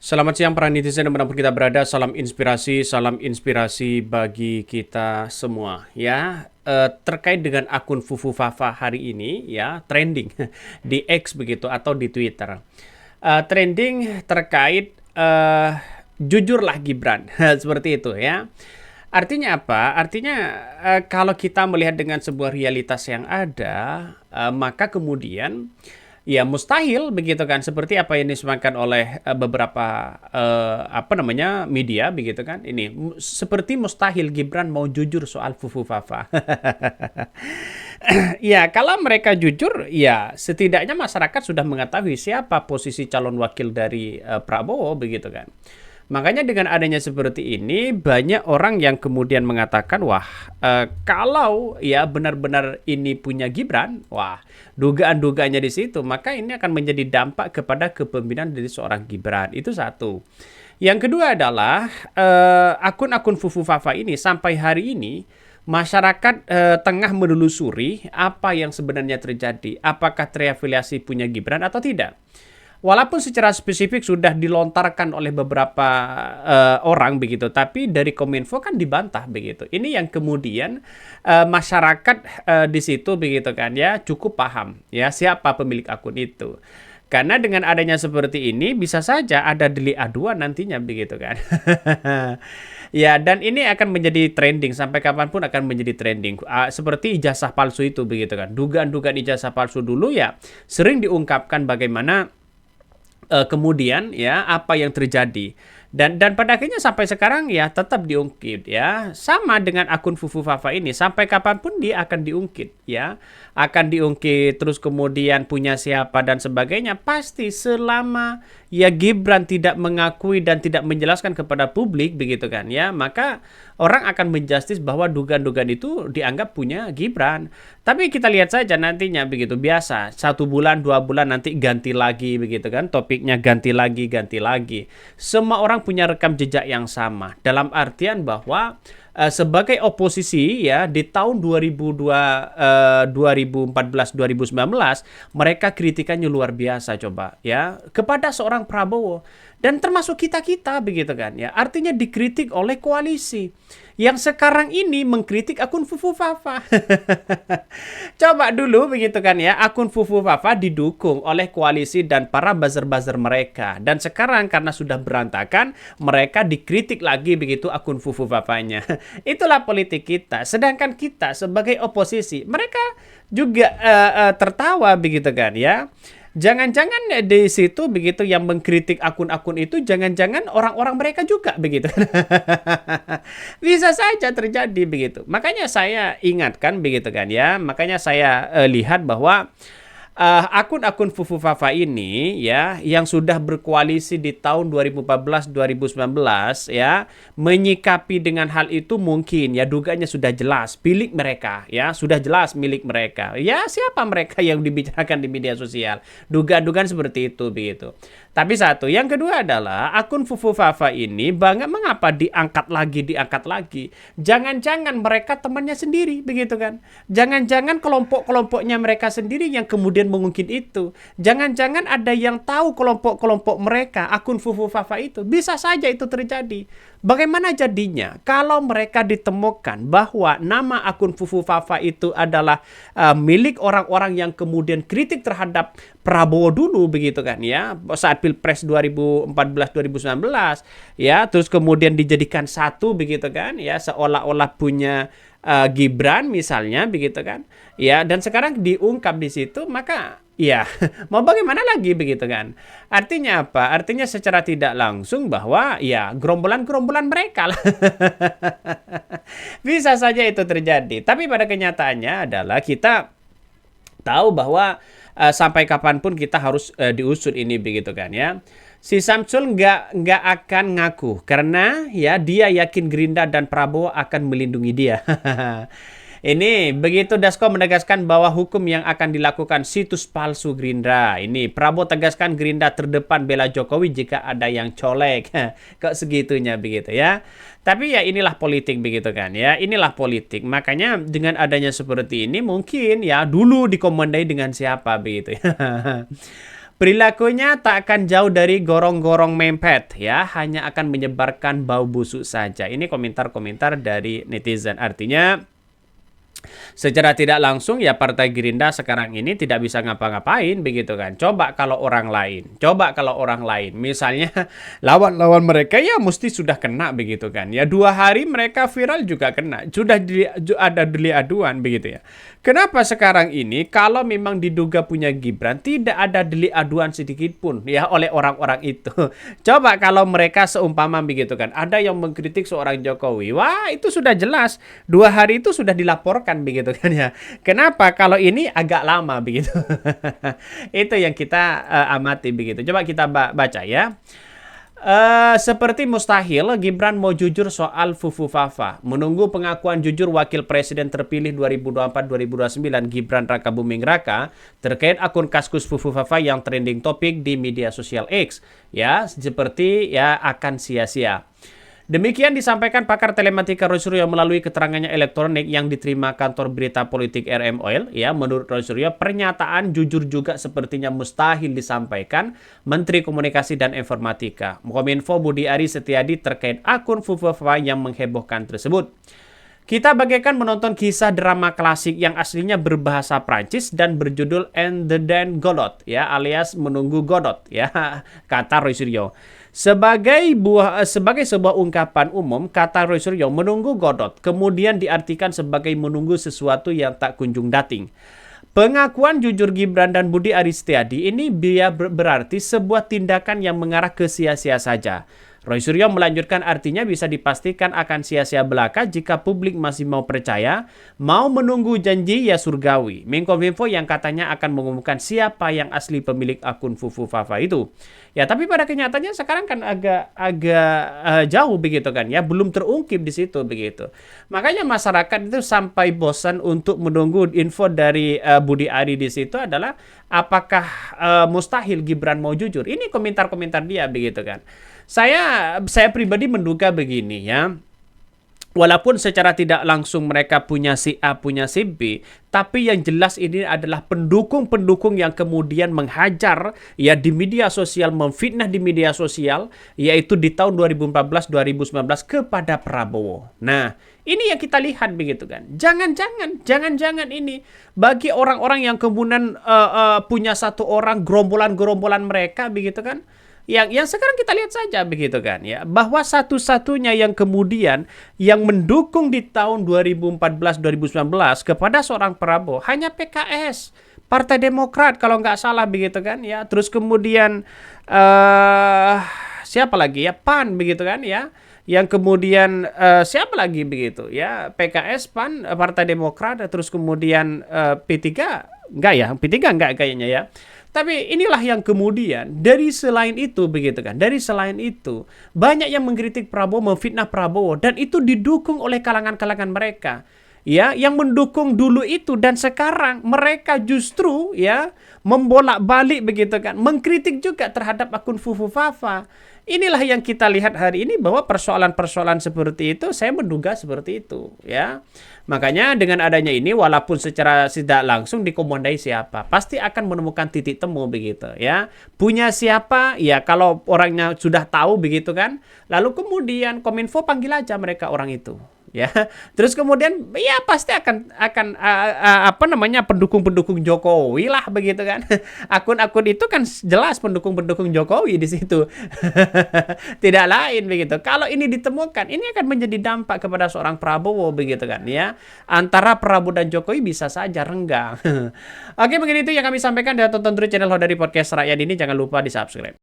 Selamat siang para netizen dimanapun kita berada, salam inspirasi bagi kita semua ya. Terkait dengan akun Fufu Fafa hari ini ya, trending di X begitu atau di Twitter. Trending terkait jujurlah Gibran, seperti itu ya. Artinya apa? Artinya kalau kita melihat dengan sebuah realitas yang ada, maka kemudian ya mustahil begitu kan, seperti apa yang disebutkan oleh beberapa apa namanya media begitu kan. Ini seperti mustahil Gibran mau jujur soal Fufu Fafa. Ya, kalau mereka jujur, ya setidaknya masyarakat sudah mengetahui siapa posisi calon wakil dari Prabowo begitu kan. Makanya dengan adanya seperti ini, banyak orang yang kemudian mengatakan, wah, kalau ya benar-benar ini punya Gibran, wah, dugaan-dugaannya di situ, maka ini akan menjadi dampak kepada kepemimpinan dari seorang Gibran. Itu satu. Yang kedua adalah akun-akun Fufu Fafa ini sampai hari ini masyarakat tengah menelusuri apa yang sebenarnya terjadi, apakah terafiliasi punya Gibran atau tidak. Walaupun secara spesifik sudah dilontarkan oleh beberapa orang begitu, tapi dari Kominfo kan dibantah begitu. Ini yang kemudian masyarakat di situ begitu kan ya cukup paham ya siapa pemilik akun itu. Karena dengan adanya seperti ini bisa saja ada delik aduan nantinya begitu kan. Ya, dan ini akan menjadi trending sampai kapanpun akan menjadi trending. Seperti ijazah palsu itu begitu kan. Dugaan-dugaan ijazah palsu dulu ya sering diungkapkan bagaimana kemudian ya apa yang terjadi dan pada akhirnya sampai sekarang ya tetap diungkit ya, sama dengan akun Fufu Fafa ini sampai kapanpun dia akan diungkit ya, akan diungkit terus kemudian punya siapa dan sebagainya, pasti selama ya Gibran tidak mengakui dan tidak menjelaskan kepada publik begitu kan ya, maka orang akan menjustis bahwa dugaan-dugaan itu dianggap punya Gibran. Tapi kita lihat saja nantinya begitu, biasa 1 bulan 2 bulan nanti ganti lagi begitu kan, topiknya ganti lagi ganti lagi. Semua orang punya rekam jejak yang sama dalam artian bahwa sebagai oposisi ya di tahun 2014 2019 mereka kritikannya luar biasa coba ya kepada seorang Prabowo dan termasuk kita-kita begitu kan ya, artinya dikritik oleh koalisi yang sekarang ini mengkritik akun Fufu Fafa. Coba dulu begitu kan ya, akun Fufu Fafa didukung oleh koalisi dan para buzzer-buzzer mereka. Dan sekarang karena sudah berantakan, mereka dikritik lagi begitu akun Fufu Fafanya. Itulah politik kita. Sedangkan kita sebagai oposisi, mereka juga tertawa begitu kan ya. Jangan-jangan di situ begitu yang mengkritik akun-akun itu jangan-jangan orang-orang mereka juga begitu. Bisa saja terjadi begitu. Makanya saya ingatkan begitu kan ya. Makanya saya lihat bahwa akun-akun Fufu Fafa ini ya yang sudah berkoalisi di tahun 2014 2019 ya menyikapi dengan hal itu mungkin ya dugaannya sudah jelas milik mereka ya, sudah jelas milik mereka ya, siapa mereka yang dibicarakan di media sosial, dugaan-dugaan seperti itu begitu. Tapi satu, yang kedua adalah akun Fufu Fafa ini banget mengapa diangkat lagi. Jangan-jangan mereka temannya sendiri begitu kan, jangan-jangan kelompok-kelompoknya mereka sendiri yang kemudian mengungkit itu. Jangan-jangan ada yang tahu kelompok-kelompok mereka akun Fufu Fafa itu. Bisa saja itu terjadi. Bagaimana jadinya kalau mereka ditemukan bahwa nama akun Fufu Fafa itu adalah milik orang-orang yang kemudian kritik terhadap Prabowo dulu begitu kan ya, saat Pilpres 2014 2019 ya, terus kemudian dijadikan satu begitu kan ya, seolah-olah punya Gibran misalnya begitu kan ya, dan sekarang diungkap di situ, maka ya mau bagaimana lagi begitu kan. Artinya apa? Artinya secara tidak langsung bahwa ya gerombolan-gerombolan mereka lah. Bisa saja itu terjadi, tapi pada kenyataannya adalah kita tahu bahwa sampai kapanpun kita harus diusut ini begitu kan ya. Si Samsul nggak akan ngaku karena ya dia yakin Gerindra dan Prabowo akan melindungi dia. Ini begitu Dasko menegaskan bahwa hukum yang akan dilakukan situs palsu Gerindra. Ini Prabowo tegaskan Gerindra terdepan bela Jokowi jika ada yang colek. Kok segitunya begitu ya. Tapi ya inilah politik begitu kan ya. Inilah politik. Makanya dengan adanya seperti ini mungkin ya dulu dikomandai dengan siapa begitu ya. Perilakunya tak akan jauh dari gorong-gorong mempet ya, hanya akan menyebarkan bau busuk saja. Ini komentar-komentar dari netizen. Artinya secara tidak langsung ya Partai Gerindra sekarang ini tidak bisa ngapa-ngapain begitu kan. Coba kalau orang lain, misalnya lawan-lawan mereka ya mesti sudah kena begitu kan. Ya 2 hari mereka viral juga kena, ada delik aduan begitu ya. Kenapa sekarang ini kalau memang diduga punya Gibran tidak ada delik aduan sedikit pun ya oleh orang-orang itu. Coba kalau mereka seumpama begitu kan, ada yang mengkritik seorang Jokowi, wah itu sudah jelas 2 hari itu sudah dilaporkan begitu kan ya. Kenapa kalau ini agak lama begitu? Itu yang kita amati begitu. Coba kita baca ya. Seperti mustahil Gibran mau jujur soal Fufu Fafa. Menunggu pengakuan jujur Wakil Presiden terpilih 2024-2029 Gibran Rakabuming Raka terkait akun Kaskus Fufu Fafa yang trending topik di media sosial X. Ya, seperti ya akan sia-sia. Demikian disampaikan pakar telematika Roy Suryo melalui keterangannya elektronik yang diterima kantor berita politik RM Oil. Ya, menurut Roy Suryo, pernyataan jujur juga sepertinya mustahil disampaikan Menteri Komunikasi dan Informatika Kominfo Budi Ari Setiadi terkait akun Fufufa yang menghebohkan tersebut. Kita bagaikan menonton kisah drama klasik yang aslinya berbahasa Prancis dan berjudul And the Then Godot, ya, alias menunggu Godot, ya, kata Roy Suryo. Sebagai sebuah ungkapan umum, kata Roy Suryo, menunggu Godot kemudian diartikan sebagai menunggu sesuatu yang tak kunjung dating. Pengakuan jujur Gibran dan Budi Ari Setiadi ini berarti sebuah tindakan yang mengarah ke sia-sia saja. Roy Suryo melanjutkan artinya bisa dipastikan akan sia-sia belaka jika publik masih mau percaya, mau menunggu janji ya surgawi. Menkominfo yang katanya akan mengumumkan siapa yang asli pemilik akun Fufu Fafa itu. Ya, tapi pada kenyataannya sekarang kan agak jauh begitu kan ya, belum terungkip di situ begitu. Makanya masyarakat itu sampai bosan untuk menunggu info dari Budi Ari di situ adalah apakah mustahil Gibran mau jujur. Ini komentar-komentar dia begitu kan. Saya pribadi menduga begini ya. Walaupun secara tidak langsung mereka punya si A, punya si B, tapi yang jelas ini adalah pendukung-pendukung yang kemudian menghajar ya di media sosial, memfitnah di media sosial, yaitu di tahun 2014-2019 kepada Prabowo. Nah, ini yang kita lihat begitu kan. Jangan-jangan ini bagi orang-orang yang kemudian punya satu orang gerombolan-gerombolan mereka begitu kan. Yang sekarang kita lihat saja begitu kan ya, bahwa satu-satunya yang kemudian yang mendukung di tahun 2014-2019 kepada seorang Prabowo hanya PKS, Partai Demokrat kalau nggak salah begitu kan ya. Terus kemudian siapa lagi ya, PAN begitu kan ya. Yang kemudian siapa lagi begitu ya, PKS, PAN, Partai Demokrat, terus kemudian P3 enggak ya, P3 enggak kayaknya ya. Tapi inilah yang kemudian dari selain itu begitu kan. Dari selain itu banyak yang mengkritik Prabowo, memfitnah Prabowo dan itu didukung oleh kalangan-kalangan mereka. Ya, yang mendukung dulu itu dan sekarang mereka justru ya membolak-balik begitu kan, mengkritik juga terhadap akun Fufu Fafa. Inilah yang kita lihat hari ini bahwa persoalan-persoalan seperti itu saya menduga seperti itu ya. Makanya dengan adanya ini walaupun secara tidak langsung dikomandai siapa, pasti akan menemukan titik temu begitu ya. Punya siapa? Ya kalau orangnya sudah tahu begitu kan. Lalu kemudian Kominfo panggil aja mereka orang itu. Ya, terus kemudian ya pasti akan apa namanya pendukung-pendukung Jokowi lah begitu kan. Akun-akun itu kan jelas pendukung-pendukung Jokowi di situ. Tidak lain begitu. Kalau ini ditemukan, ini akan menjadi dampak kepada seorang Prabowo begitu kan ya. Antara Prabowo dan Jokowi bisa saja renggang. Oke, begitu yang kami sampaikan dan tonton terus channel Hodari Podcast Rakyat ini, jangan lupa di-subscribe.